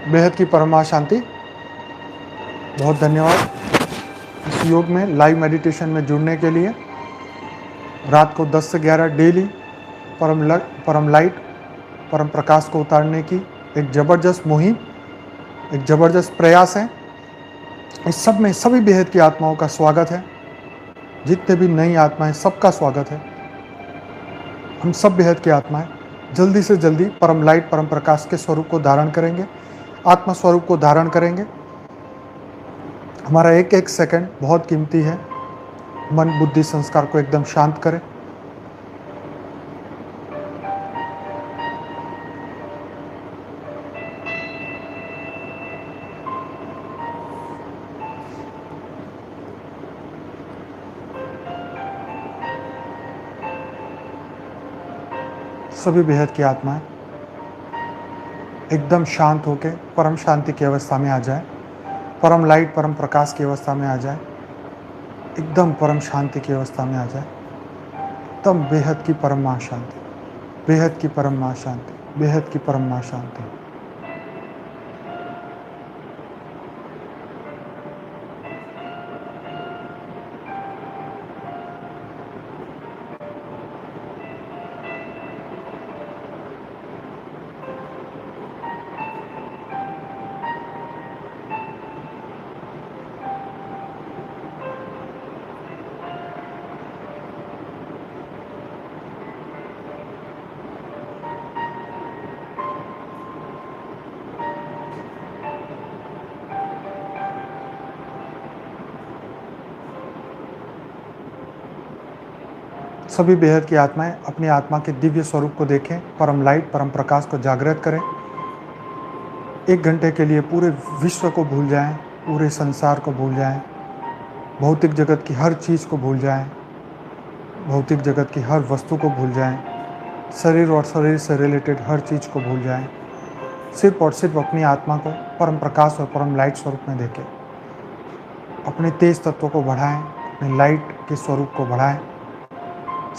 बेहद की परमा शांति। बहुत धन्यवाद इस योग में लाइव मेडिटेशन में जुड़ने के लिए। रात को 10 से 11 डेली परम लाइट परम प्रकाश को उतारने की एक ज़बरदस्त मुहिम, एक ज़बरदस्त प्रयास है। इस सब में सभी बेहद की आत्माओं का स्वागत है। जितने भी नई आत्माएं सबका स्वागत है। हम सब बेहद की आत्माएं जल्दी से जल्दी परम लाइट परम प्रकाश के स्वरूप को धारण करेंगे, आत्मा स्वरूप को धारण करेंगे। हमारा एक एक सेकंड बहुत कीमती है। मन बुद्धि संस्कार को एकदम शांत करें। सभी बेहद की आत्माएं एकदम शांत होकर परम शांति की अवस्था में आ जाए, परम लाइट परम प्रकाश की अवस्था में आ जाए, एकदम परम शांति की अवस्था में आ जाए। एकदम बेहद की परम महाशांति, बेहद की परम महाशांति, बेहद की परम महाशांति। सभी बेहद की आत्माएं अपनी आत्मा के दिव्य स्वरूप को देखें, परम लाइट परम प्रकाश को जागृत करें। 1 घंटे के लिए पूरे विश्व को भूल जाएं, पूरे संसार को भूल जाएं, भौतिक जगत की हर चीज़ को भूल जाएं, भौतिक जगत की हर वस्तु को भूल जाएं, शरीर और शरीर से रिलेटेड हर चीज़ को भूल जाएं। सिर्फ और सिर्फ अपनी आत्मा को परम प्रकाश और परम लाइट स्वरूप में देखें। अपने तेज तत्वों को बढ़ाएं, अपने लाइट के स्वरूप को बढ़ाएं।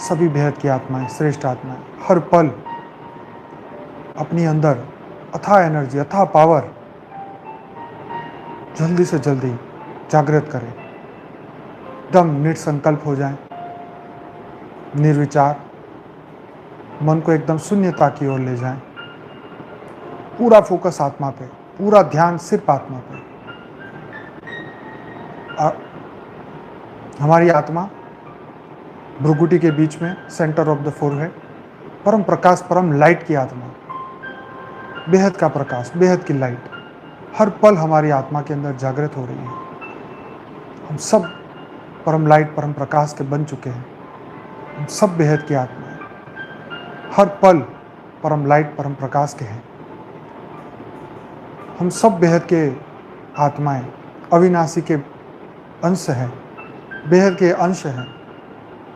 सभी बेहद की आत्माएं, श्रेष्ठ आत्माएं हर पल अपनी अंदर अथाह एनर्जी, अथाह पावर जल्दी से जल्दी जागृत करें। एकदम निसंकल्प हो जाएं, निर्विचार, मन को एकदम शून्यता की ओर ले जाएं। पूरा फोकस आत्मा पे, पूरा ध्यान सिर्फ आत्मा पे। हमारी आत्मा भ्रुकुटी के बीच में, सेंटर ऑफ द फोरहेड, परम प्रकाश परम लाइट की आत्मा, बेहद का प्रकाश, बेहद की लाइट हर पल हमारी आत्मा के अंदर जागृत हो रही है। हम सब परम लाइट परम प्रकाश के बन चुके हैं। हम सब बेहद की आत्मा है, हर पल परम लाइट परम प्रकाश के हैं। हम सब बेहद के आत्माएं अविनाशी के अंश हैं, बेहद के अंश हैं,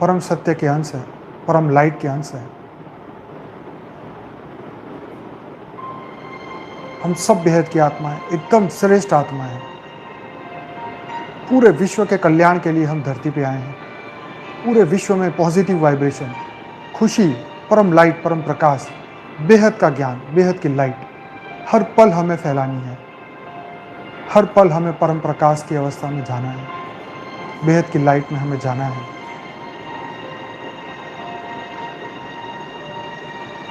परम सत्य के अंश है, परम लाइट के अंश है। हम सब बेहद की आत्माएं, एकदम श्रेष्ठ आत्माएं। पूरे विश्व के कल्याण के लिए हम धरती पे आए हैं। पूरे विश्व में पॉजिटिव वाइब्रेशन, खुशी, परम लाइट परम प्रकाश, बेहद का ज्ञान, बेहद की लाइट हर पल हमें फैलानी है। हर पल हमें परम प्रकाश की अवस्था में जाना है, बेहद की लाइट में हमें जाना है।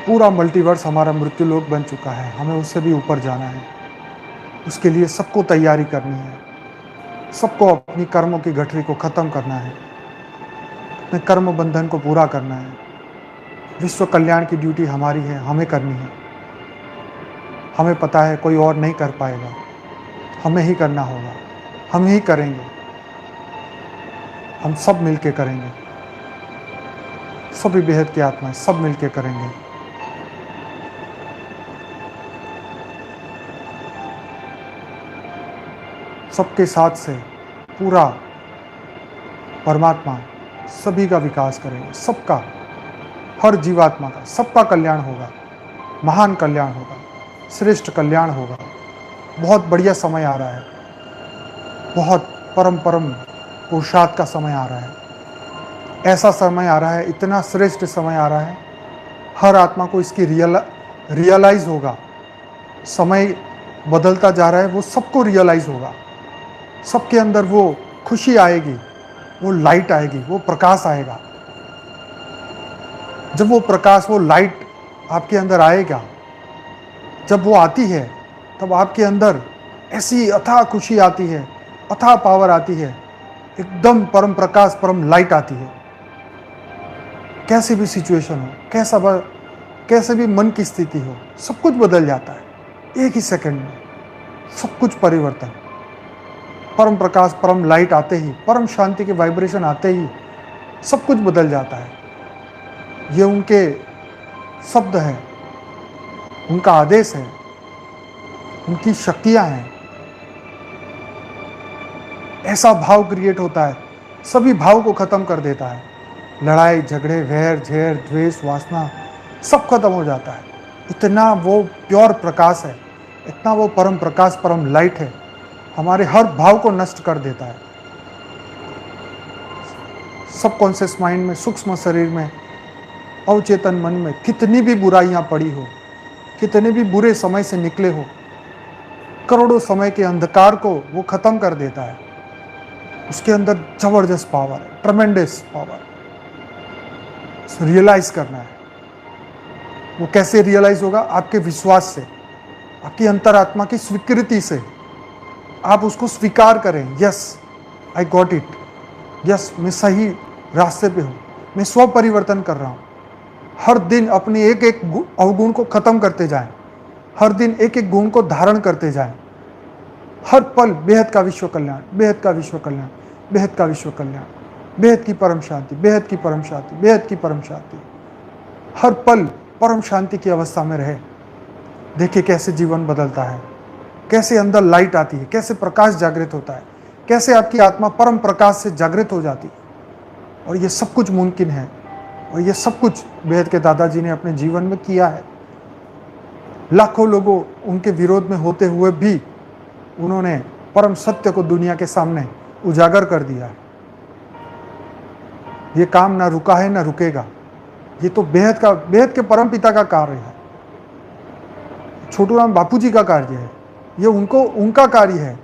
पूरा मल्टीवर्स हमारा मृत्यु लोक बन चुका है, हमें उससे भी ऊपर जाना है। उसके लिए सबको तैयारी करनी है, सबको अपनी कर्मों की गठरी को ख़त्म करना है, अपने कर्म बंधन को पूरा करना है। विश्व कल्याण की ड्यूटी हमारी है, हमें करनी है। हमें पता है कोई और नहीं कर पाएगा, हमें ही करना होगा, हम ही करेंगे। हम सब मिलके करेंगे, सभी बेहद की आत्माएं सब मिलके करेंगे। सबके साथ से पूरा परमात्मा सभी का विकास करेंगे, सबका, हर जीवात्मा का, सबका कल्याण होगा, महान कल्याण होगा, श्रेष्ठ कल्याण होगा। बहुत बढ़िया समय आ रहा है, बहुत परम पुरुषार्थ का समय आ रहा है। ऐसा समय आ रहा है, इतना श्रेष्ठ समय आ रहा है, हर आत्मा को इसकी रियलाइज होगा। समय बदलता जा रहा है वो सबको रियलाइज होगा। सबके अंदर वो खुशी आएगी, वो लाइट आएगी, वो प्रकाश आएगा। जब वो प्रकाश, वो लाइट आपके अंदर आएगा, जब वो आती है, तब आपके अंदर ऐसी अथाह खुशी आती है, अथाह पावर आती है, एकदम परम प्रकाश, परम लाइट आती है। कैसी भी सिचुएशन हो, कैसे भी मन की स्थिति हो, सब कुछ बदल जाता है एक ही सेकंड में। सब कुछ परिवर्तन। परम प्रकाश, परम लाइट आते ही, परम शांति के वाइब्रेशन आते ही सब कुछ बदल जाता है। ये उनके शब्द हैं, उनका आदेश है, उनकी शक्तियां हैं। ऐसा भाव क्रिएट होता है, सभी भाव को खत्म कर देता है। लड़ाई झगड़े, वैर झेर, द्वेष, वासना सब खत्म हो जाता है। इतना वो प्योर प्रकाश है, इतना वो परम प्रकाश, परम लाइट है, हमारे हर भाव को नष्ट कर देता है। सबकॉन्शियस माइंड में, सूक्ष्म शरीर में, अवचेतन मन में कितनी भी बुराइयां पड़ी हो, कितने भी बुरे समय से निकले हो, करोड़ों समय के अंधकार को वो खत्म कर देता है। उसके अंदर जबरदस्त पावर है, ट्रमेंडस पावर। रियलाइज करना है। वो कैसे रियलाइज होगा? आपके विश्वास से, आपकी अंतरात्मा की स्वीकृति से। आप उसको स्वीकार करें, yes I got it, yes मैं सही रास्ते पे हूँ, मैं स्व परिवर्तन कर रहा हूँ। हर दिन अपने एक एक अवगुण को खत्म करते जाएं, हर दिन एक एक गुण को धारण करते जाएं। हर पल बेहद का विश्व कल्याण, बेहद का विश्व कल्याण, बेहद का विश्व कल्याण, बेहद की परम शांति, बेहद की परम शांति, बेहद की परम शांति। हर पल परम शांति की अवस्था में रहे। देखिए कैसे जीवन बदलता है, कैसे अंदर लाइट आती है, कैसे प्रकाश जागृत होता है, कैसे आपकी आत्मा परम प्रकाश से जागृत हो जाती है। और ये सब कुछ मुमकिन है, और ये सब कुछ बेहद के दादाजी ने अपने जीवन में किया है। लाखों लोगों उनके विरोध में होते हुए भी उन्होंने परम सत्य को दुनिया के सामने उजागर कर दिया है। ये काम ना रुका है ना रुकेगा। ये तो बेहद के परम पिता का कार्य है, छोटूराम बापूजी का कार्य है। ये उनका कार्य है।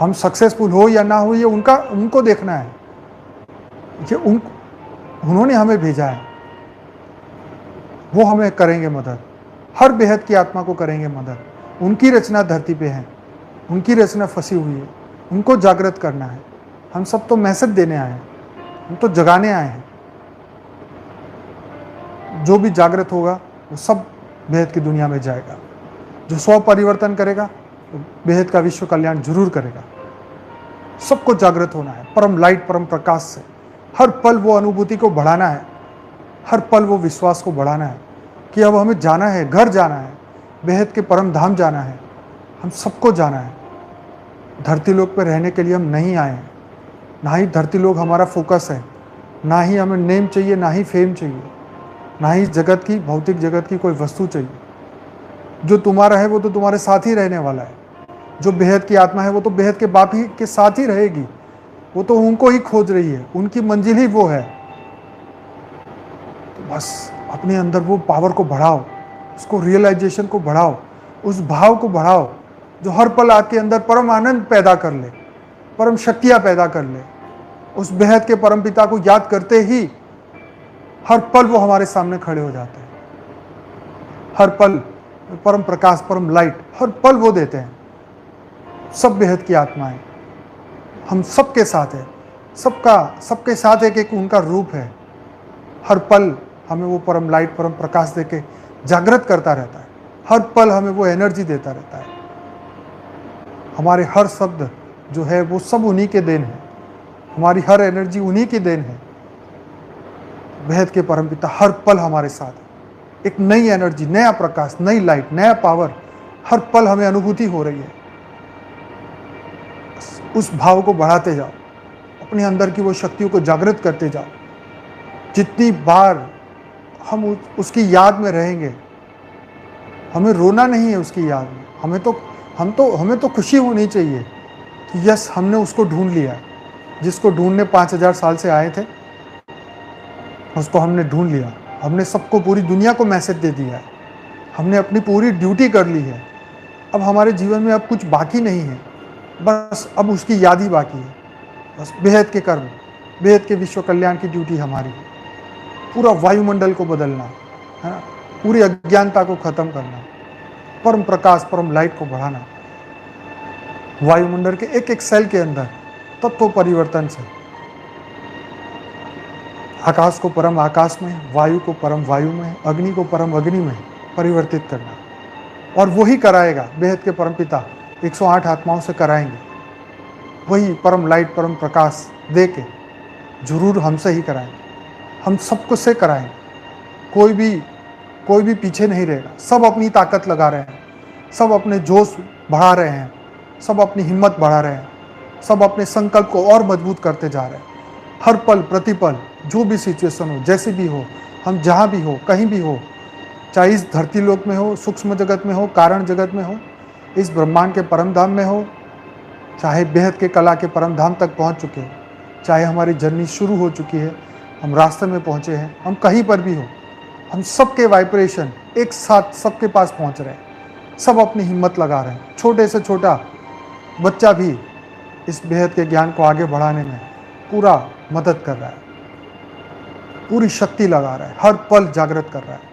हम सक्सेसफुल हो या ना हो, ये उनको देखना है। ये उन्होंने हमें भेजा है, वो हमें करेंगे मदद। हर बेहद की आत्मा को करेंगे मदद। उनकी रचना धरती पे है, उनकी रचना फंसी हुई है, उनको जागृत करना है। हम सब तो मैसेज देने आए हैं, हम तो जगाने आए हैं। जो भी जागृत होगा वो सब बेहद की दुनिया में जाएगा। जो स्व परिवर्तन करेगा वो बेहद का विश्व कल्याण जरूर करेगा। सबको जागृत होना है परम लाइट, परम प्रकाश से। हर पल वो अनुभूति को बढ़ाना है, हर पल वो विश्वास को बढ़ाना है कि अब हमें जाना है, घर जाना है, बेहद के परम धाम जाना है। हम सबको जाना है। धरती लोक पर रहने के लिए हम नहीं आए हैं, ना ही धरती लोक हमारा फोकस है, ना ही हमें नेम चाहिए, ना ही फेम चाहिए, ना ही जगत की, भौतिक जगत की कोई वस्तु चाहिए। जो तुम्हारा है वो तो तुम्हारे साथ ही रहने वाला है। जो बेहद की आत्मा है वो तो बेहद के बाप ही के साथ ही रहेगी। वो तो उनको ही खोज रही है, उनकी मंजिल ही वो है। तो बस अपने अंदर वो पावर को बढ़ाओ, उसको रियलाइजेशन को बढ़ाओ, उस भाव को बढ़ाओ जो हर पल आपके अंदर परम आनंद पैदा कर ले, परम शक्तियां पैदा कर ले। उस बेहद के परम पिता को याद करते ही हर पल वो हमारे सामने खड़े हो जाते हैं। हर पल परम प्रकाश, परम लाइट हर पल वो देते हैं। सब बेहद की आत्माएं हम सबके साथ है, सबके साथ एक उनका रूप है। हर पल हमें वो परम लाइट, परम प्रकाश देके जागृत करता रहता है। हर पल हमें वो एनर्जी देता रहता है। हमारे हर शब्द जो है वो सब उन्हीं के देन है, हमारी हर एनर्जी उन्हीं की देन है। बेहद के परमपिता हर पल हमारे साथ है। एक नई एनर्जी, नया प्रकाश, नई लाइट, नया पावर हर पल हमें अनुभूति हो रही है। उस भाव को बढ़ाते जाओ, अपने अंदर की वो शक्तियों को जागृत करते जाओ। जितनी बार हम उसकी याद में रहेंगे, हमें रोना नहीं है उसकी याद में। हमें तो खुशी होनी चाहिए कि यस हमने उसको ढूंढ लिया। जिसको ढूंढने 5000 साल से आए थे उसको हमने ढूंढ लिया। हमने सबको, पूरी दुनिया को मैसेज दे दिया है। हमने अपनी पूरी ड्यूटी कर ली है। अब हमारे जीवन में अब कुछ बाकी नहीं है, बस अब उसकी याद ही बाकी है। बस बेहद के कर्म, बेहद के विश्व कल्याण की ड्यूटी हमारी है। पूरा वायुमंडल को बदलना है ना, पूरी अज्ञानता को खत्म करना, परम प्रकाश परम लाइट को बढ़ाना, वायुमंडल के एक एक सेल के अंदर तत्व परिवर्तन से आकाश को परम आकाश में, वायु को परम वायु में, अग्नि को परम अग्नि में परिवर्तित करना। और वही कराएगा बेहद के परम पिता, 108 आत्माओं से कराएंगे। वही परम लाइट परम प्रकाश दे के जरूर हमसे ही कराएंगे, हम सबको से कराएंगे। कोई भी पीछे नहीं रहेगा। सब अपनी ताकत लगा रहे हैं, सब अपने जोश बढ़ा रहे हैं, सब अपनी हिम्मत बढ़ा रहे हैं, सब अपने संकल्प को और मजबूत करते जा रहे हैं। हर पल प्रतिपल जो भी सिचुएशन हो, जैसी भी हो, हम जहाँ भी हो, कहीं भी हो, चाहे इस धरती लोक में हो, सूक्ष्म जगत में हो, कारण जगत में हो, इस ब्रह्मांड के परम धाम में हो, चाहे बेहद के कला के परम धाम तक पहुँच चुके हो, चाहे हमारी जर्नी शुरू हो चुकी है, हम रास्ते में पहुँचे हैं, हम कहीं पर भी हो, हम सबके वाइब्रेशन एक साथ सबके पास पहुँच रहे हैं। सब अपनी हिम्मत लगा रहे हैं। छोटे से छोटा बच्चा भी इस बेहद के ज्ञान को आगे बढ़ाने में पूरा मदद कर रहा है, पूरी शक्ति लगा रहा है, हर पल जागृत कर रहा है,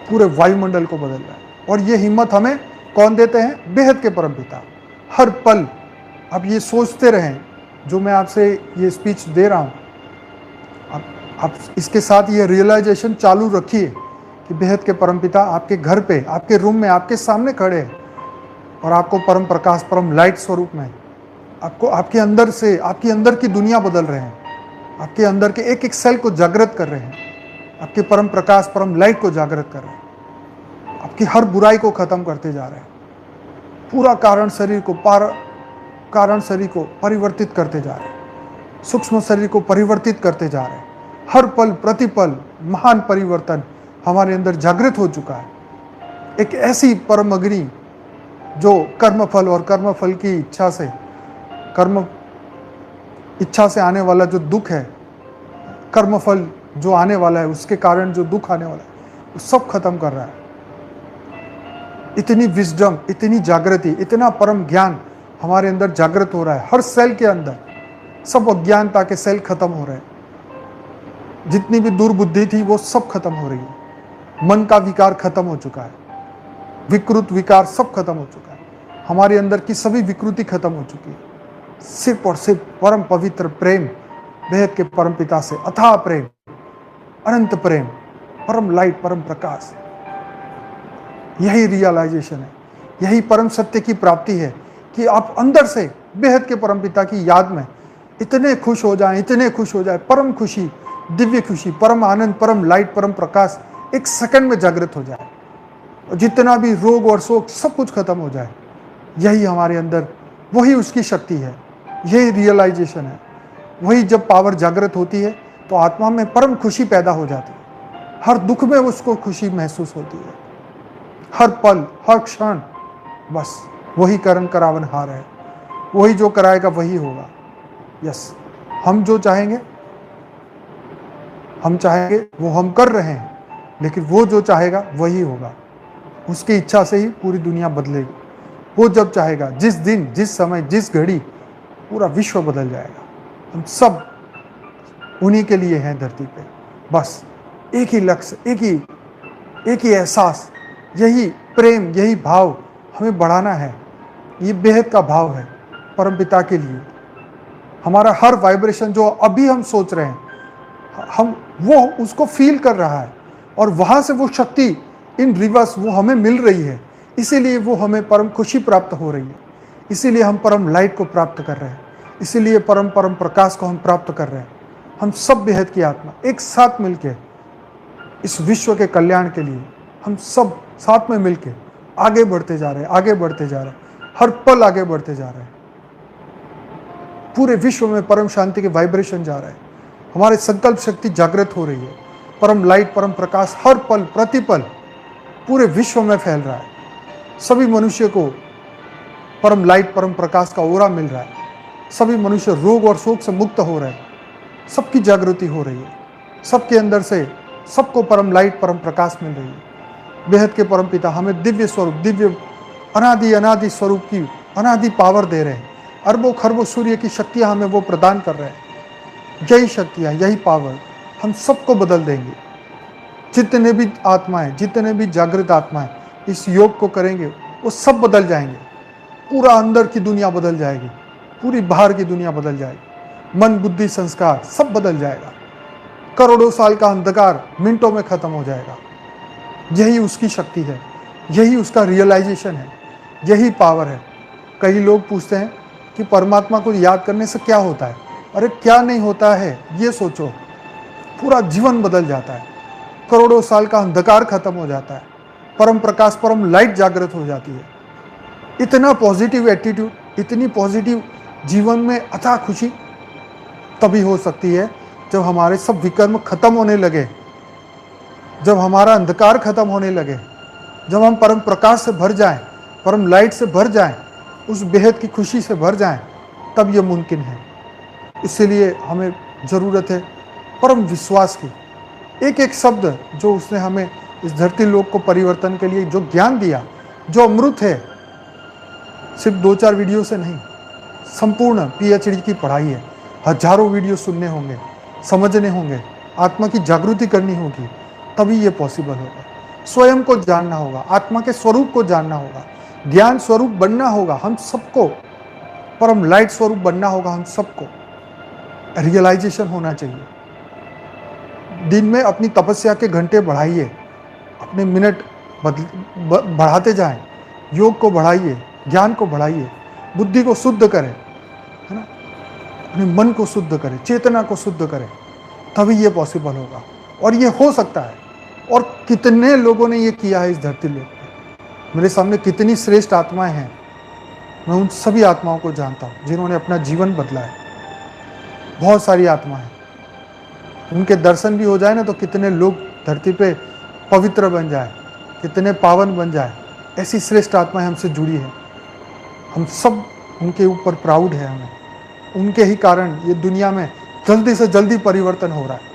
पूरे वायुमंडल को बदल रहा है। और ये हिम्मत हमें कौन देते हैं? बेहद के परमपिता। हर पल आप ये सोचते रहें, जो मैं आपसे ये स्पीच दे रहा हूँ, आप इसके साथ ये रियलाइजेशन चालू रखिए कि बेहद के परमपिता आपके घर पे, आपके रूम में, आपके सामने खड़े हैं और आपको परम प्रकाश परम लाइट स्वरूप में आपको आपके अंदर से, आपके अंदर की दुनिया बदल रहे हैं, आपके अंदर के एक एक सेल को जागृत कर रहे हैं, आपके परम प्रकाश परम लाइट को जागृत कर रहे हैं, आपकी हर बुराई को खत्म करते जा रहे हैं, पूरा कारण शरीर को परिवर्तित करते जा रहे हैं, सूक्ष्म शरीर को परिवर्तित करते जा रहे हैं। हर पल प्रतिपल महान परिवर्तन हमारे अंदर जागृत हो चुका है। एक ऐसी परम अग्नि जो कर्मफल और कर्मफल की इच्छा से आने वाला जो दुख है, कर्मफल जो आने वाला है, उसके कारण जो दुख आने वाला है, वो सब खत्म कर रहा है। इतनी विजडम, इतनी जागृति, इतना परम ज्ञान हमारे अंदर जागृत हो रहा है। हर सेल के अंदर सब अज्ञानता के सेल खत्म हो रहे हैं। जितनी भी दुर्बुद्धि थी वो सब खत्म हो रही है। मन का विकार खत्म हो चुका है, विकृत विकार सब खत्म हो चुका है। हमारे अंदर की सभी विकृति खत्म हो चुकी है। सिर्फ और सिर्फ परम पवित्र प्रेम, बेहद के परम पिता से अथाह प्रेम, अनंत प्रेम, परम लाइट परम प्रकाश, यही रियलाइजेशन है, यही परम सत्य की प्राप्ति है कि आप अंदर से बेहद के परम पिता की याद में इतने खुश हो जाएं, इतने खुश हो जाए, परम खुशी, दिव्य खुशी, परम आनंद, परम लाइट परम प्रकाश एक सेकंड में जागृत हो जाए और जितना भी रोग और शोक सब कुछ खत्म हो जाए। यही हमारे अंदर, वही उसकी शक्ति है, यही रियलाइजेशन है। वही जब पावर जागृत होती है तो आत्मा में परम खुशी पैदा हो जाती है। हर दुख में उसको खुशी महसूस होती है, हर पल हर क्षण। बस वही करण करावन हार है, वही जो कराएगा वही होगा। यस, हम जो चाहेंगे वो हम कर रहे हैं, लेकिन वो जो चाहेगा वही होगा। उसकी इच्छा से ही पूरी दुनिया बदलेगी। वो जब चाहेगा, जिस दिन, जिस समय, जिस घड़ी, पूरा विश्व बदल जाएगा। हम सब उन्हीं के लिए हैं धरती पे। बस एक ही लक्ष्य, एक ही एहसास, यही प्रेम, यही भाव हमें बढ़ाना है। ये बेहद का भाव है परमपिता के लिए। हमारा हर वाइब्रेशन जो अभी हम सोच रहे हैं, हम वो उसको फील कर रहा है और वहाँ से वो शक्ति इन रिवर्स वो हमें मिल रही है। इसीलिए वो हमें परम खुशी प्राप्त हो रही है, इसीलिए हम परम लाइट को प्राप्त कर रहे हैं, इसीलिए परम प्रकाश को हम प्राप्त कर रहे हैं। हम सब बेहद की आत्मा एक साथ मिलके इस विश्व के कल्याण के लिए हम सब साथ में मिलके आगे बढ़ते जा रहे हैं, हर पल आगे बढ़ते जा रहे हैं। पूरे विश्व में परम शांति के वाइब्रेशन जा रहे हैं। हमारे संकल्प शक्ति जागृत हो रही है। परम लाइट परम प्रकाश हर पल प्रतिपल पूरे विश्व में फैल रहा है। सभी मनुष्य को परम लाइट परम प्रकाश का ओरा मिल रहा है। सभी मनुष्य रोग और शोक से मुक्त हो रहे हैं। सबकी जागृति हो रही है। सबके अंदर से सबको परम लाइट परम प्रकाश मिल रही है। बेहद के परम पिता हमें दिव्य स्वरूप, दिव्य अनादि अनादि स्वरूप की अनादि पावर दे रहे हैं। अरबों खरबों सूर्य की शक्तियां हमें वो प्रदान कर रहे हैं। यही शक्तियां, यही पावर हम सबको बदल देंगे। जितने भी आत्माएं, जितने भी जागृत आत्माएं इस योग को करेंगे वो सब बदल जाएंगे। पूरा अंदर की दुनिया बदल जाएगी, पूरी बाहर की दुनिया बदल जाएगी। मन बुद्धि संस्कार सब बदल जाएगा। करोड़ों साल का अंधकार मिनटों में खत्म हो जाएगा। यही उसकी शक्ति है, यही उसका रियलाइजेशन है, यही पावर है। कई लोग पूछते हैं कि परमात्मा को याद करने से क्या होता है। अरे क्या नहीं होता है, ये सोचो। पूरा जीवन बदल जाता है, करोड़ों साल का अंधकार खत्म हो जाता है, परम प्रकाश परम लाइट जागृत हो जाती है। इतना पॉजिटिव एटीट्यूड, इतनी पॉजिटिव जीवन में अथाह खुशी तभी हो सकती है जब हमारे सब विकर्म खत्म होने लगे, जब हमारा अंधकार खत्म होने लगे, जब हम परम प्रकाश से भर जाएं, परम लाइट से भर जाएं, उस बेहद की खुशी से भर जाएं, तब ये मुमकिन है। इसलिए हमें ज़रूरत है परम विश्वास की। एक एक शब्द जो उसने हमें इस धरती लोक को परिवर्तन के लिए जो ज्ञान दिया, जो अमृत है, सिर्फ 2-4 वीडियो से नहीं, संपूर्ण PhD की पढ़ाई है। हजारों वीडियो सुनने होंगे, समझने होंगे, आत्मा की जागृति करनी होगी, तभी ये पॉसिबल होगा। स्वयं को जानना होगा, आत्मा के स्वरूप को जानना होगा, ज्ञान स्वरूप बनना होगा। हम सबको परम लाइट स्वरूप बनना होगा। हम सबको रियलाइजेशन होना चाहिए। दिन में अपनी तपस्या के घंटे बढ़ाइए, अपने मिनट बढ़ाते जाएं, योग को बढ़ाइए, ज्ञान को बढ़ाइए, बुद्धि को शुद्ध करें, है ना, अपने मन को शुद्ध करें, चेतना को शुद्ध करें, तभी ये पॉसिबल होगा। और ये हो सकता है। और कितने लोगों ने ये किया है इस धरती लोक पे। मेरे सामने कितनी श्रेष्ठ आत्माएं हैं। मैं उन सभी आत्माओं को जानता हूँ जिन्होंने अपना जीवन बदला है। बहुत सारी आत्माएं, उनके दर्शन भी हो जाए ना तो कितने लोग धरती पे पवित्र बन जाए, कितने पावन बन जाए। ऐसी श्रेष्ठ आत्माएं हमसे जुड़ी है। हम सब उनके ऊपर प्राउड है। हमें उनके ही कारण ये दुनिया में जल्दी से जल्दी परिवर्तन हो रहा है।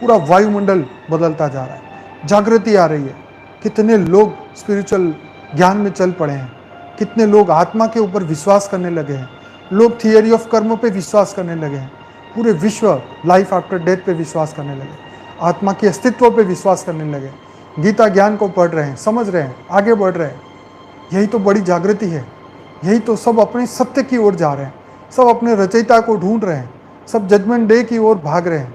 पूरा वायुमंडल बदलता जा रहा है, जागृति आ रही है। कितने लोग स्पिरिचुअल ज्ञान में चल पड़े हैं, कितने लोग आत्मा के ऊपर विश्वास करने लगे हैं, लोग थियरी ऑफ कर्म पे विश्वास करने लगे हैं, पूरे विश्व लाइफ आफ्टर डेथ पे विश्वास करने लगे, आत्मा के अस्तित्व पे विश्वास करने लगे, गीता ज्ञान को पढ़ रहे हैं, समझ रहे हैं, आगे बढ़ रहे हैं। यही तो बड़ी जागृति है। यही तो सब अपने सत्य की ओर जा रहे हैं, सब अपने रचयिता को ढूंढ रहे हैं, सब जजमेंट डे की ओर भाग रहे हैं,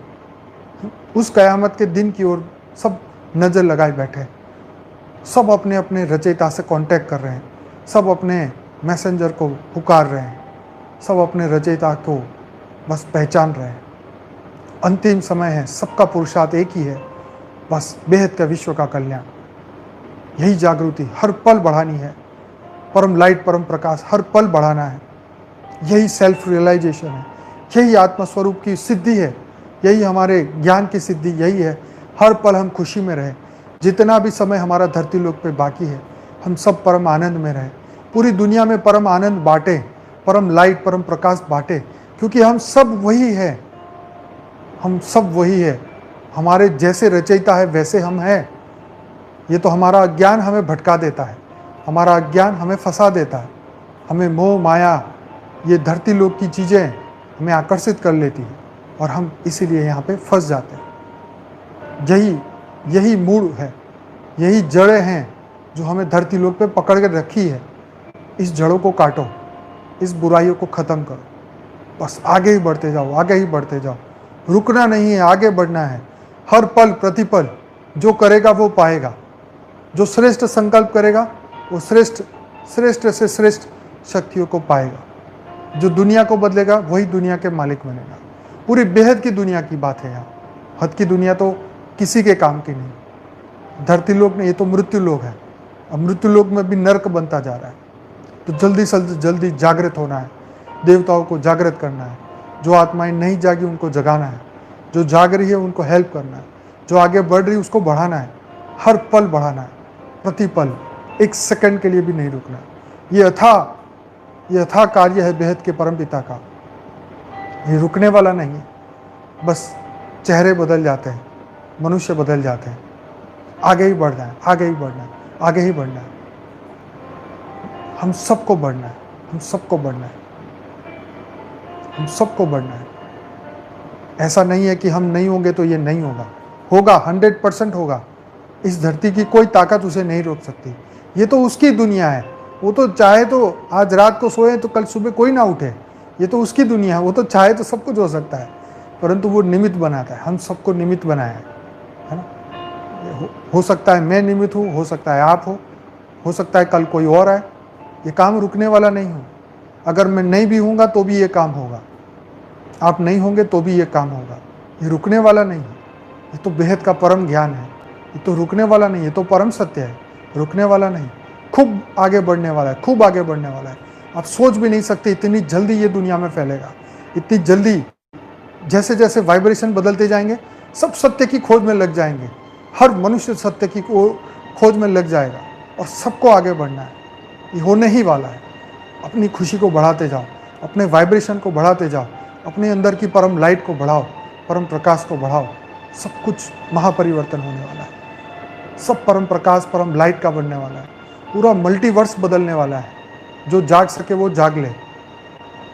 उस कयामत के दिन की ओर सब नज़र लगाए बैठे हैं। सब अपने अपने रचयिता से कांटेक्ट कर रहे हैं, सब अपने मैसेंजर को पुकार रहे हैं, सब अपने रचयिता को बस पहचान रहे हैं। अंतिम समय है, सबका पुरुषार्थ एक ही है, बस बेहद का विश्व का कल्याण। यही जागृति हर पल बढ़ानी है, परम लाइट परम प्रकाश हर पल बढ़ाना है। यही सेल्फ रियलाइजेशन है, यही आत्मस्वरूप की सिद्धि है, यही हमारे ज्ञान की सिद्धि यही है। हर पल हम खुशी में रहें। जितना भी समय हमारा धरती लोक पे बाकी है, हम सब परम आनंद में रहें। पूरी दुनिया में परम आनंद बांटें, परम लाइट परम प्रकाश बांटें, क्योंकि हम सब वही हैं। हम सब वही है। हमारे जैसे रचयिता है वैसे हम हैं। ये तो हमारा अज्ञान हमें भटका देता है, हमारा अज्ञान हमें फंसा देता है, हमें मोह माया ये धरती लोक की चीज़ें हमें आकर्षित कर लेती है और हम इसीलिए यहाँ पे फंस जाते हैं। यही मूड है, यही जड़ें हैं जो हमें धरती लोक पे पकड़ कर रखी है। इस जड़ों को काटो, इस बुराइयों को ख़त्म करो, बस आगे ही बढ़ते जाओ, आगे ही बढ़ते जाओ। रुकना नहीं है, आगे बढ़ना है। हर पल प्रतिपल जो करेगा वो पाएगा। जो श्रेष्ठ संकल्प करेगा वो श्रेष्ठ से श्रेष्ठ शक्तियों को पाएगा। जो दुनिया को बदलेगा वही दुनिया के मालिक बनेगा। पूरी बेहद की दुनिया की बात है यहाँ। हद की दुनिया तो किसी के काम की नहीं। धरती लोक में ये तो मृत्यु लोक है, अब मृत्यु लोक में भी नर्क बनता जा रहा है। तो जल्दी से जल्दी जागृत होना है, देवताओं को जागृत करना है। जो आत्माएं नहीं जागी उनको जगाना है, जो जाग रही है उनको हेल्प करना है, जो आगे बढ़ रही है उसको बढ़ाना है। हर पल बढ़ाना है, प्रतिपल, एक सेकंड के लिए भी नहीं रुकना। ये अथाह कार्य है बेहद के परमपिता का। ये रुकने वाला नहीं है। बस चेहरे बदल जाते हैं, मनुष्य बदल जाते हैं। आगे ही बढ़ना है, आगे ही बढ़ना है, आगे ही बढ़ना है। हम सबको बढ़ना है, हम सबको बढ़ना है, हम सबको बढ़ना है। ऐसा नहीं है कि हम नहीं होंगे तो ये नहीं होगा, होगा, 100% होगा। इस धरती की कोई ताकत उसे नहीं रोक सकती। ये तो उसकी दुनिया है। वो तो चाहे तो आज रात को सोए तो कल सुबह कोई ना उठे। ये तो उसकी दुनिया है। वो तो चाहे तो सब कुछ हो सकता है, परंतु वो निमित्त बनाता है। हम सबको निमित्त बनाया है ना। हो सकता है मैं निमित्त हूँ, हो सकता है आप हो सकता है कल कोई और आए। ये काम रुकने वाला नहीं हो। अगर मैं नहीं भी हूँगा तो भी ये काम होगा, आप नहीं होंगे तो भी ये काम होगा। ये रुकने वाला नहीं है। ये तो बेहद का परम ज्ञान है। ये तो रुकने वाला नहीं, ये तो परम सत्य है। रुकने वाला नहीं, खूब आगे बढ़ने वाला है, खूब आगे बढ़ने वाला है। आप सोच भी नहीं सकते इतनी जल्दी ये दुनिया में फैलेगा। इतनी जल्दी, जैसे जैसे वाइब्रेशन बदलते जाएंगे, सब सत्य की खोज में लग जाएंगे। हर मनुष्य सत्य की खोज में लग जाएगा और सबको आगे बढ़ना है। ये होने ही वाला है। अपनी खुशी को बढ़ाते जाओ, अपने वाइब्रेशन को बढ़ाते जाओ, अपने अंदर की परम लाइट को बढ़ाओ, परम प्रकाश को बढ़ाओ। सब कुछ महापरिवर्तन होने वाला है। सब परम प्रकाश, परम लाइट का बनने वाला है। पूरा मल्टीवर्स बदलने वाला है। जो जाग सके वो जाग ले।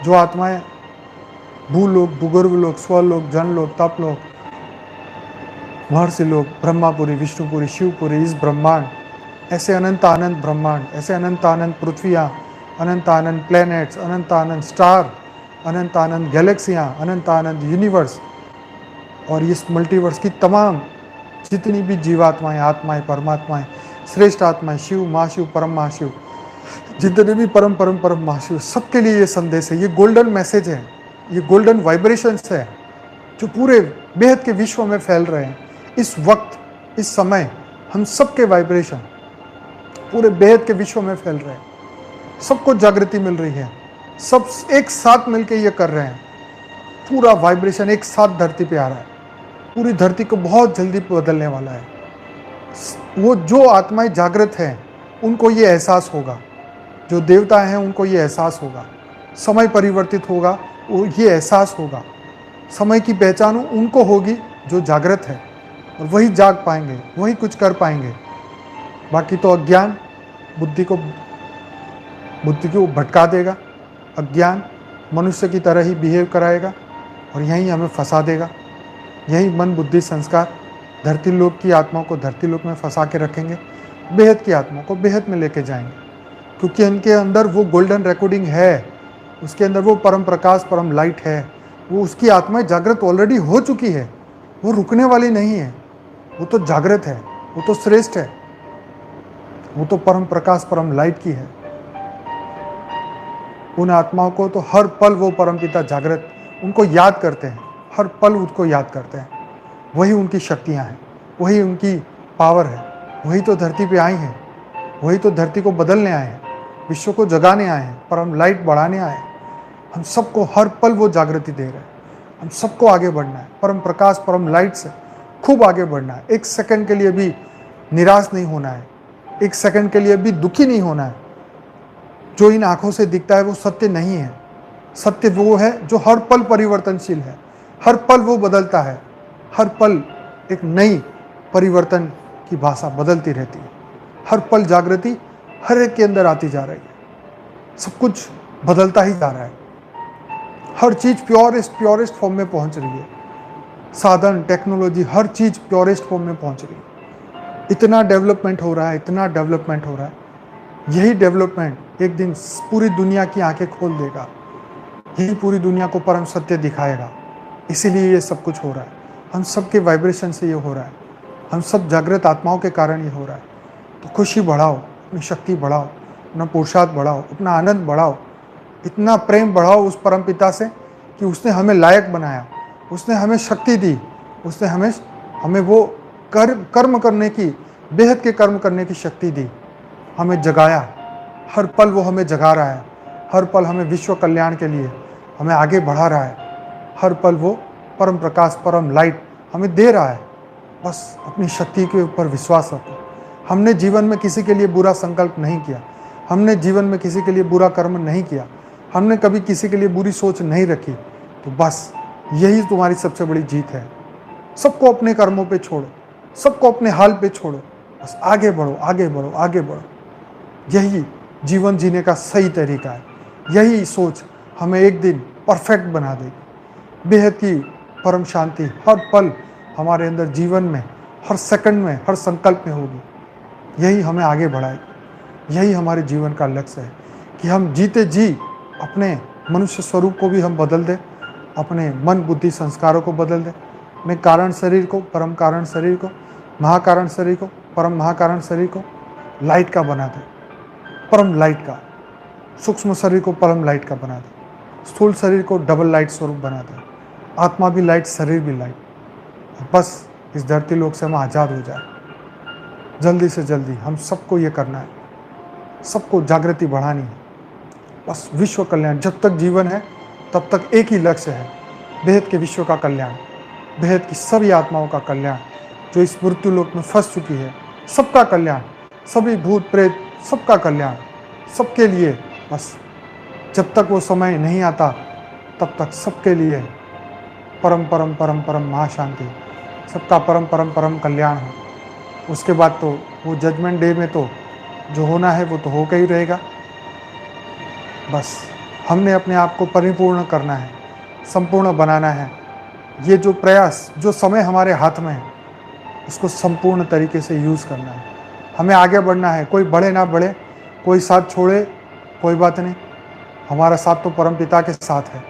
जो आत्माएं भूलोक, भूगर्भ लोक, स्वलोक, जनलोक, तपलोक, महर्षि लोक, ब्रह्मापुरी, विष्णुपुरी, शिवपुरी, इस ब्रह्मांड, ऐसे अनंत आनंद ब्रह्मांड, ऐसे अनंत आनंद पृथ्वियाँ, अनंत आनंद प्लैनेट्स, अनंत आनंद स्टार, अनंत आनंद गैलेक्सियाँ, अनंत आनंद यूनिवर्स, और इस मल्टीवर्स की तमाम जितनी भी जीवात्माएं, आत्माएं, परमात्माएं, श्रेष्ठ आत्माएं, शिव, महाशिव, परम महाशिव, जितने भी परम परम परम महाशिव, सबके लिए ये संदेश है। ये गोल्डन मैसेज है, ये गोल्डन वाइब्रेशंस है जो पूरे बेहद के विश्व में फैल रहे हैं। इस वक्त, इस समय हम सबके वाइब्रेशन पूरे बेहद के विश्व में फैल रहे हैं। सबको जागृति मिल रही है। सब एक साथ मिलकर ये कर रहे हैं। पूरा वाइब्रेशन एक साथ धरती पे आ रहा है। पूरी धरती को बहुत जल्दी बदलने वाला है। वो जो आत्माएं जागृत हैं उनको ये एहसास होगा, जो देवता हैं उनको ये एहसास होगा। समय परिवर्तित होगा, वो ये एहसास होगा। समय की पहचान उनको होगी जो जागृत है, और वही जाग पाएंगे, वही कुछ कर पाएंगे। बाकी तो अज्ञान बुद्धि को भटका देगा। अज्ञान मनुष्य की तरह ही बिहेव कराएगा और यहीं हमें फंसा देगा। यही मन, बुद्धि, संस्कार धरती लोक की आत्माओं को धरती लोक में फंसा के रखेंगे, बेहद की आत्माओं को बेहद में लेके जाएंगे। क्योंकि इनके अंदर वो गोल्डन रिकॉर्डिंग है, उसके अंदर वो परम प्रकाश, परम लाइट है। वो उसकी आत्माएं जागृत ऑलरेडी हो चुकी है। वो रुकने वाली नहीं है। वो तो जागृत है, वो तो श्रेष्ठ है, वो तो परम प्रकाश, परम लाइट की है। उन आत्माओं को तो हर पल वो परमपिता जागृत उनको याद करते हैं, हर पल उसको याद करते हैं। वही उनकी शक्तियाँ हैं, वही उनकी पावर है। वही तो धरती पे आई हैं, वही तो धरती को बदलने आए हैं, विश्व को जगाने आए हैं, परम लाइट बढ़ाने आए हैं। हम सबको हर पल वो जागृति दे रहे हैं। हम सबको आगे बढ़ना है, परम प्रकाश, परम लाइट से खूब आगे बढ़ना है। एक सेकंड के लिए भी निराश नहीं होना है, एक सेकंड के लिए भी दुखी नहीं होना है। जो इन आंखों से दिखता है वो सत्य नहीं है। सत्य वो है जो हर पल परिवर्तनशील है, हर पल वो बदलता है। हर पल एक नई परिवर्तन की भाषा बदलती रहती है। हर पल जागृति हर एक के अंदर आती जा रही है। सब कुछ बदलता ही जा रहा है। हर चीज़ प्योरेस्ट फॉर्म में पहुंच रही है। साधन, टेक्नोलॉजी, हर चीज़ प्योरेस्ट फॉर्म में पहुंच रही है। इतना डेवलपमेंट हो रहा है, इतना डेवलपमेंट हो रहा है। यही डेवलपमेंट एक दिन पूरी दुनिया की आंखें खोल देगा। यही पूरी दुनिया को परम सत्य दिखाएगा। इसीलिए ये सब कुछ हो रहा है। हम सबके वाइब्रेशन से ये हो रहा है। हम सब जागृत आत्माओं के कारण ये हो रहा है। तो खुशी बढ़ाओ, अपनी शक्ति बढ़ाओ, अपना पुरुषार्थ बढ़ाओ, अपना आनंद बढ़ाओ, इतना प्रेम बढ़ाओ उस परम पिता से कि उसने हमें लायक बनाया, उसने हमें शक्ति दी, उसने हमें वो कर्म करने की, बेहद के कर्म करने की शक्ति दी, हमें जगाया। हर पल वो हमें जगा रहा है। हर पल हमें विश्व कल्याण के लिए हमें आगे बढ़ा रहा है। हर पल वो परम प्रकाश, परम लाइट हमें दे रहा है। बस अपनी शक्ति के ऊपर विश्वास रखो। हमने जीवन में किसी के लिए बुरा संकल्प नहीं किया, हमने जीवन में किसी के लिए बुरा कर्म नहीं किया, हमने कभी किसी के लिए बुरी सोच नहीं रखी। तो बस यही तुम्हारी सबसे बड़ी जीत है। सबको अपने कर्मों पे छोड़ो, सबको अपने हाल पे छोड़ो, बस आगे बढ़ो, आगे बढ़ो, आगे बढ़ो। यही जीवन जीने का सही तरीका है। यही सोच हमें एक दिन परफेक्ट बना देगी। बेहद की परम शांति हर पल हमारे अंदर जीवन में, हर सेकंड में, हर संकल्प में होगी। यही हमें आगे बढ़ाएगी। यही हमारे जीवन का लक्ष्य है कि हम जीते जी अपने मनुष्य स्वरूप को भी हम बदल दें, अपने मन बुद्धि संस्कारों को बदल दें, अपने कारण शरीर को, परम कारण शरीर को, महाकारण शरीर को, परम महाकारण शरीर को लाइट का बना दें, परम लाइट का। सूक्ष्म शरीर को परम लाइट का बना दें, स्थूल शरीर को डबल लाइट स्वरूप बना दें, आत्मा भी लाइट, शरीर भी लाइट। बस इस धरती लोक से हम आज़ाद हो जाए। जल्दी से जल्दी हम सबको ये करना है, सबको जागृति बढ़ानी है। बस विश्व कल्याण, जब तक जीवन है तब तक एक ही लक्ष्य है, बेहद के विश्व का कल्याण, बेहद की सभी आत्माओं का कल्याण जो इस मृत्यु लोक में फंस चुकी है, सबका कल्याण, सभी भूत प्रेत सबका कल्याण, सबके लिए। बस जब तक वो समय नहीं आता तब तक सबके लिए परम परम परम परम महाशांति, सबका परम परम परम कल्याण हो। उसके बाद तो वो जजमेंट डे में तो जो होना है वो तो होकर ही रहेगा। बस हमने अपने आप को परिपूर्ण करना है, संपूर्ण बनाना है। ये जो प्रयास, जो समय हमारे हाथ में है, उसको संपूर्ण तरीके से यूज़ करना है। हमें आगे बढ़ना है, कोई बढ़े ना बढ़े, कोई साथ छोड़े कोई बात नहीं, हमारा साथ तो परमपिता के साथ है।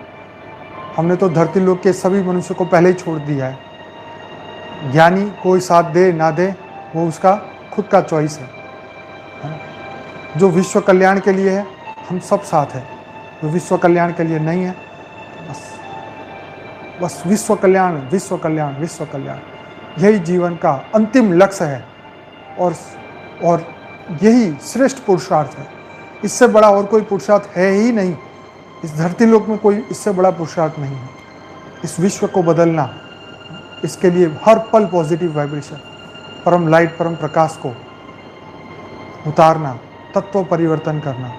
हमने तो धरती लोक के सभी मनुष्य को पहले ही छोड़ दिया है। ज्ञानी कोई साथ दे ना दे वो उसका खुद का चॉइस है। जो विश्व कल्याण के लिए है हम सब साथ हैं, जो विश्व कल्याण के लिए नहीं है बस विश्व कल्याण, विश्व कल्याण, विश्व कल्याण, यही जीवन का अंतिम लक्ष्य है। और यही श्रेष्ठ पुरुषार्थ है। इससे बड़ा और कोई पुरुषार्थ है ही नहीं। इस धरती लोक में कोई इससे बड़ा पुरुषार्थ नहीं है। इस विश्व को बदलना, इसके लिए हर पल पॉजिटिव वाइब्रेशन, परम लाइट, परम प्रकाश को उतारना, तत्व परिवर्तन करना,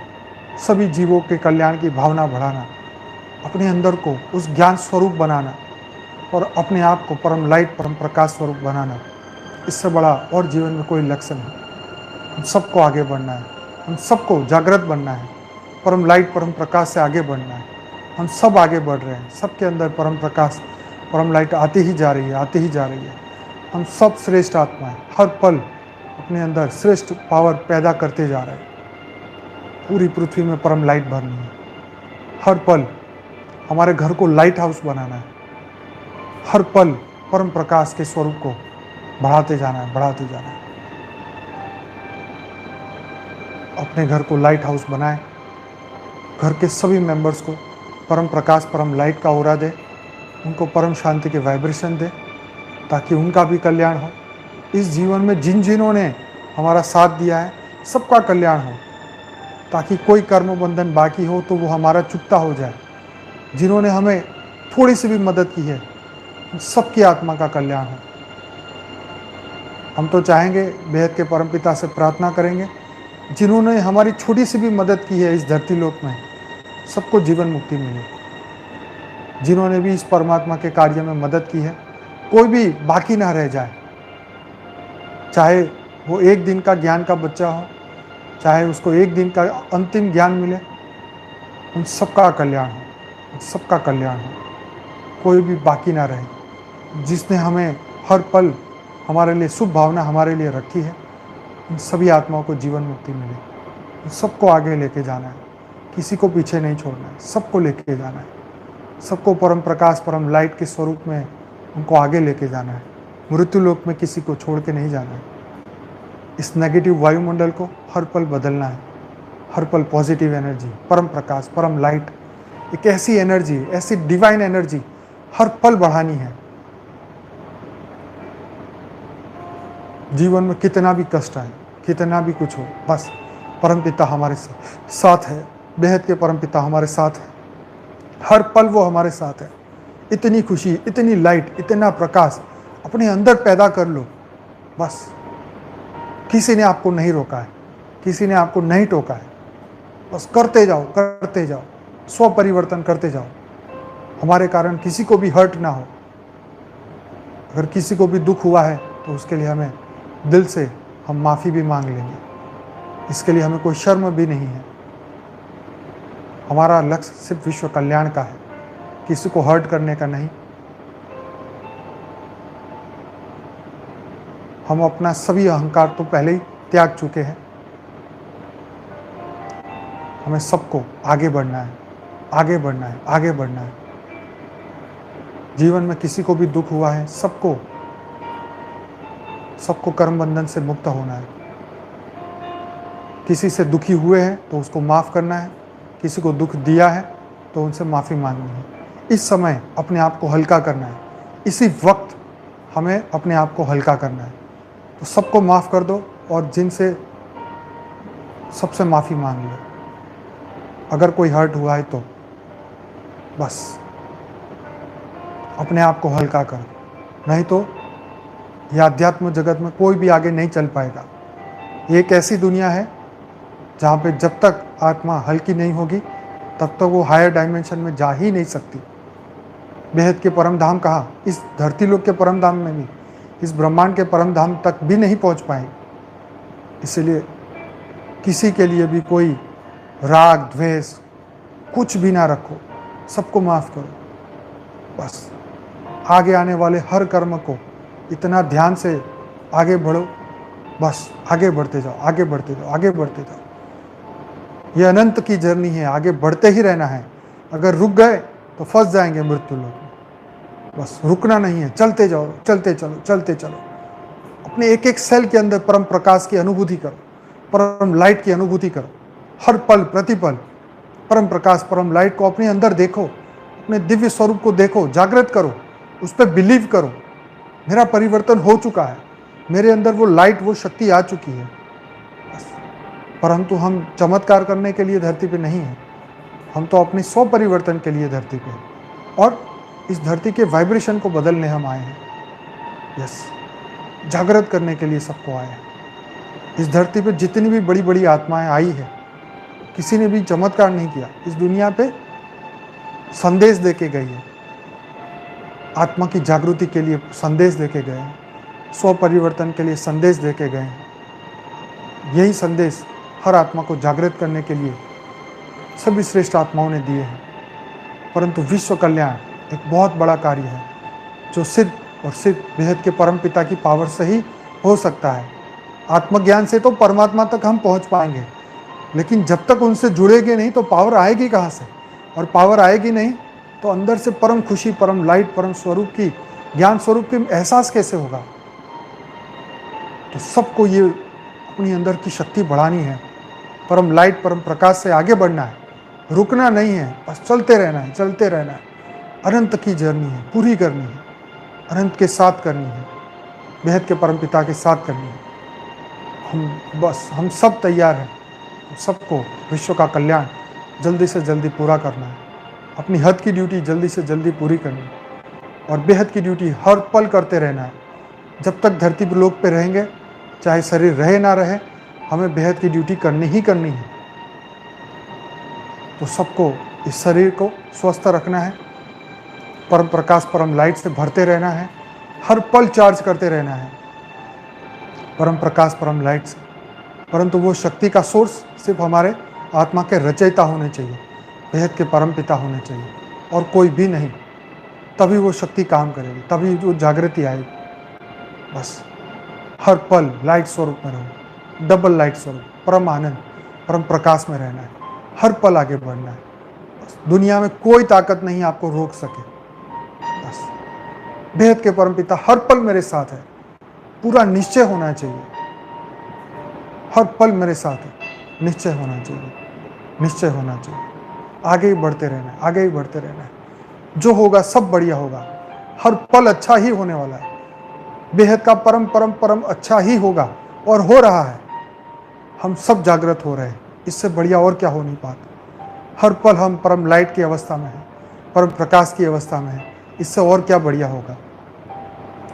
सभी जीवों के कल्याण की भावना बढ़ाना, अपने अंदर को उस ज्ञान स्वरूप बनाना और अपने आप को परम लाइट, परम प्रकाश स्वरूप बनाना, इससे बड़ा और जीवन में कोई लक्ष्य नहीं। हम सबको आगे बढ़ना है, हम सबको जागृत बनना है, परम लाइट, परम प्रकाश से आगे बढ़ना है। हम सब आगे बढ़ रहे हैं, सबके अंदर परम प्रकाश, परम लाइट आती ही जा रही है, आती ही जा रही है। हम सब श्रेष्ठ आत्माएं हर पल अपने अंदर श्रेष्ठ पावर पैदा करते जा रहे हैं। पूरी पृथ्वी में परम लाइट भरनी है। हर पल हमारे घर को लाइट हाउस बनाना है। हर पल परम प्रकाश के स्वरूप को बढ़ाते जाना है, बढ़ाते जाना है। अपने घर को लाइट हाउस बनाएं, घर के सभी मेंबर्स को परम प्रकाश, परम लाइट का ऑरा दे, उनको परम शांति के वाइब्रेशन दे, ताकि उनका भी कल्याण हो। इस जीवन में जिन्होंने हमारा साथ दिया है सबका कल्याण हो, ताकि कोई कर्म बंधन बाकी हो तो वो हमारा चुकता हो जाए। जिन्होंने हमें थोड़ी सी भी मदद की है, सबकी आत्मा का कल्याण हो। हम तो चाहेंगे, बेहद के परमपिता से प्रार्थना करेंगे, जिन्होंने हमारी छोटी सी भी मदद की है इस धरती लोक में, सबको जीवन मुक्ति मिले। जिन्होंने भी इस परमात्मा के कार्य में मदद की है, कोई भी बाकी ना रह जाए। चाहे वो एक दिन का ज्ञान का बच्चा हो, चाहे उसको एक दिन का अंतिम ज्ञान मिले, उन सबका कल्याण हो, उन सबका कल्याण हो, कोई भी बाकी ना रहे। जिसने हमें हर पल हमारे लिए शुभ भावना हमारे लिए रखी है, उन सभी आत्माओं को जीवन मुक्ति मिले। उन सबको आगे लेके जाना है, किसी को पीछे नहीं छोड़ना है, सबको लेके जाना है। सबको परम प्रकाश, परम लाइट के स्वरूप में उनको आगे लेके जाना है। मृत्यु लोक में किसी को छोड़ के नहीं जाना है। इस नेगेटिव वायुमंडल को हर पल बदलना है। हर पल पॉजिटिव एनर्जी, परम प्रकाश, परम लाइट, एक ऐसी एनर्जी, ऐसी डिवाइन एनर्जी हर पल बढ़ानी है। जीवन में कितना भी कष्ट आए, कितना भी कुछ हो, बस परमपिता हमारे साथ है। बेहद के परमपिता हमारे साथ है। हर पल वो हमारे साथ है। इतनी खुशी, इतनी लाइट, इतना प्रकाश अपने अंदर पैदा कर लो। बस किसी ने आपको नहीं रोका है, किसी ने आपको नहीं टोका है। बस करते जाओ, करते जाओ, स्व परिवर्तन करते जाओ। हमारे कारण किसी को भी हर्ट ना हो। अगर किसी को भी दुख हुआ है तो उसके लिए हमें दिल से हम माफ़ी भी मांग लेंगे। इसके लिए हमें कोई शर्म भी नहीं है। हमारा लक्ष्य सिर्फ विश्व कल्याण का है, किसी को हर्ट करने का नहीं। हम अपना सभी अहंकार तो पहले ही त्याग चुके हैं। हमें सबको आगे बढ़ना है, आगे बढ़ना है, आगे बढ़ना है। जीवन में किसी को भी दुख हुआ है, सबको कर्म बंधन से मुक्त होना है। किसी से दुखी हुए हैं तो उसको माफ़ करना है, किसी को दुख दिया है तो उनसे माफ़ी मांगनी है। इस समय अपने आप को हल्का करना है, इसी वक्त हमें अपने आप को हल्का करना है। तो सबको माफ़ कर दो और जिनसे सबसे माफ़ी मांग लो। अगर कोई हर्ट हुआ है तो बस अपने आप को हल्का करो, नहीं तो ये अध्यात्म जगत में कोई भी आगे नहीं चल पाएगा। ये एक ऐसी दुनिया है जहाँ पे जब तक आत्मा हल्की नहीं होगी तब तक वो हायर डायमेंशन में जा ही नहीं सकती। बेहद के परम धाम कहाँ, इस धरती लोक के परम धाम में भी, इस ब्रह्मांड के परम धाम तक भी नहीं पहुँच पाएंगे। इसलिए किसी के लिए भी कोई राग द्वेष कुछ भी ना रखो, सबको माफ़ करो। बस आगे आने वाले हर कर्म को इतना ध्यान से आगे बढ़ो, बस आगे बढ़ते जाओ, आगे बढ़ते जाओ, आगे बढ़ते जाओ। ये अनंत की जर्नी है, आगे बढ़ते ही रहना है। अगर रुक गए तो फंस जाएंगे मृत्यु लोक में। बस रुकना नहीं है, चलते जाओ, चलते चलो, चलते चलो। अपने एक एक सेल के अंदर परम प्रकाश की अनुभूति करो, परम लाइट की अनुभूति करो। हर पल प्रतिपल परम प्रकाश, परम लाइट को अपने अंदर देखो, अपने दिव्य स्वरूप को देखो, जागृत करो, उस पर बिलीव करो। मेरा परिवर्तन हो चुका है, मेरे अंदर वो लाइट, वो शक्ति आ चुकी है। बस परंतु हम चमत्कार करने के लिए धरती पे नहीं हैं, हम तो अपने स्व परिवर्तन के लिए धरती पे हैं और इस धरती के वाइब्रेशन को बदलने हम आए हैं। यस, जागृत करने के लिए सबको आए हैं। इस धरती पे जितनी भी बड़ी बड़ी आत्माएं आई है, किसी ने भी चमत्कार नहीं किया। इस दुनिया पे संदेश देके गई है, आत्मा की जागृति के लिए संदेश देके गए हैं, स्व परिवर्तन के लिए संदेश देके गए हैं। यही संदेश हर आत्मा को जागृत करने के लिए सभी श्रेष्ठ आत्माओं ने दिए हैं। परंतु विश्व कल्याण एक बहुत बड़ा कार्य है जो सिर्फ और सिर्फ बेहद के परम पिता की पावर से ही हो सकता है। आत्मज्ञान से तो परमात्मा तक हम पहुंच पाएंगे, लेकिन जब तक उनसे जुड़ेंगे नहीं तो पावर आएगी कहाँ से? और पावर आएगी नहीं तो अंदर से परम खुशी, परम लाइट, परम स्वरूप की, ज्ञान स्वरूप की एहसास कैसे होगा? तो सबको ये अपनी अंदर की शक्ति बढ़ानी है, परम लाइट, परम प्रकाश से आगे बढ़ना है, रुकना नहीं है, बस चलते रहना है, चलते रहना है। अनंत की जर्नी है, पूरी करनी है, अनंत के साथ करनी है, बेहद के परम पिता के साथ करनी है। हम सब तैयार हैं, सबको विश्व का कल्याण जल्दी से जल्दी पूरा करना है, अपनी हद की ड्यूटी जल्दी से जल्दी पूरी करनी है और बेहद की ड्यूटी हर पल करते रहना है। जब तक धरती पर लोक पे रहेंगे, चाहे शरीर रहे ना रहे, हमें बेहद की ड्यूटी करनी ही करनी है। तो सबको इस शरीर को स्वस्थ रखना है, परम प्रकाश, परम लाइट से भरते रहना है, हर पल चार्ज करते रहना है परम प्रकाश, परम लाइट से। परंतु वो शक्ति का सोर्स सिर्फ हमारे आत्मा के रचयिता होने चाहिए, बेहद के परम पिता होने चाहिए और कोई भी नहीं। तभी वो शक्ति काम करेगी, तभी वो जागृति आएगी। बस हर पल लाइट स्वरूप में रहो, डबल लाइट स्वरूप, परम आनंद, परम प्रकाश में रहना है, हर पल आगे बढ़ना है। बस दुनिया में कोई ताकत नहीं आपको रोक सके। बस बेहद के परम पिता हर पल मेरे साथ है, पूरा निश्चय होना चाहिए, हर पल मेरे साथ है, निश्चय होना चाहिए, निश्चय होना चाहिए। आगे ही बढ़ते रहना है, आगे ही बढ़ते रहना है। जो होगा सब बढ़िया होगा, हर पल अच्छा ही होने वाला है। बेहद का परम परम परम अच्छा ही होगा और हो रहा है। हम सब जागृत हो रहे हैं, इससे बढ़िया और क्या हो नहीं पाता। हर पल हम परम लाइट की अवस्था में हैं, परम प्रकाश की अवस्था में हैं, इससे और क्या बढ़िया होगा।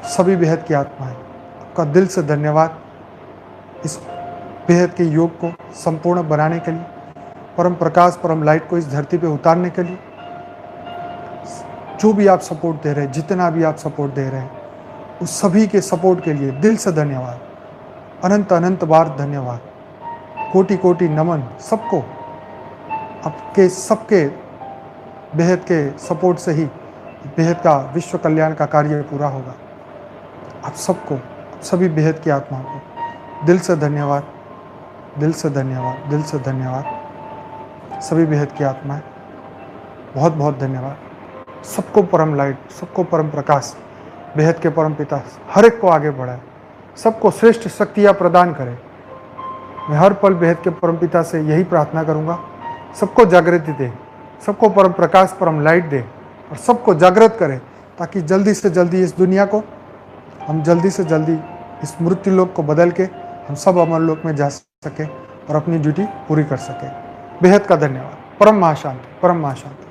सभी बेहद की आत्माएं, आपका दिल से धन्यवाद इस बेहद के योग को संपूर्ण बनाने के लिए, परम प्रकाश, परम लाइट को इस धरती पे उतारने के लिए। जो भी आप सपोर्ट दे रहे हैं, जितना भी आप सपोर्ट दे रहे हैं, उस सभी के सपोर्ट के लिए दिल से धन्यवाद, अनंत अनंत बार धन्यवाद। कोटि कोटि नमन सबको, आपके सबके बेहद के सपोर्ट से ही बेहद का विश्व कल्याण का कार्य पूरा होगा। आप सबको, सभी बेहद की आत्माओं को दिल से धन्यवाद, दिल से धन्यवाद, दिल से धन्यवाद। सभी बेहद की आत्माएं बहुत बहुत धन्यवाद। सबको परम लाइट, सबको परम प्रकाश, बेहद के परम पिता हर एक को आगे बढ़ाए, सबको श्रेष्ठ शक्तियाँ प्रदान करें। मैं हर पल बेहद के परम पिता से यही प्रार्थना करूँगा, सबको जागृति दे, सबको परम प्रकाश, परम लाइट दे और सबको जागृत करे, ताकि जल्दी से जल्दी इस दुनिया को हम जल्दी से जल्दी इस मृत्यु लोक को बदल के हम सब अमर लोक में जा सके और अपनी ड्यूटी पूरी कर सके। बेहद का धन्यवाद। परम महाशांति, परम महाशांति।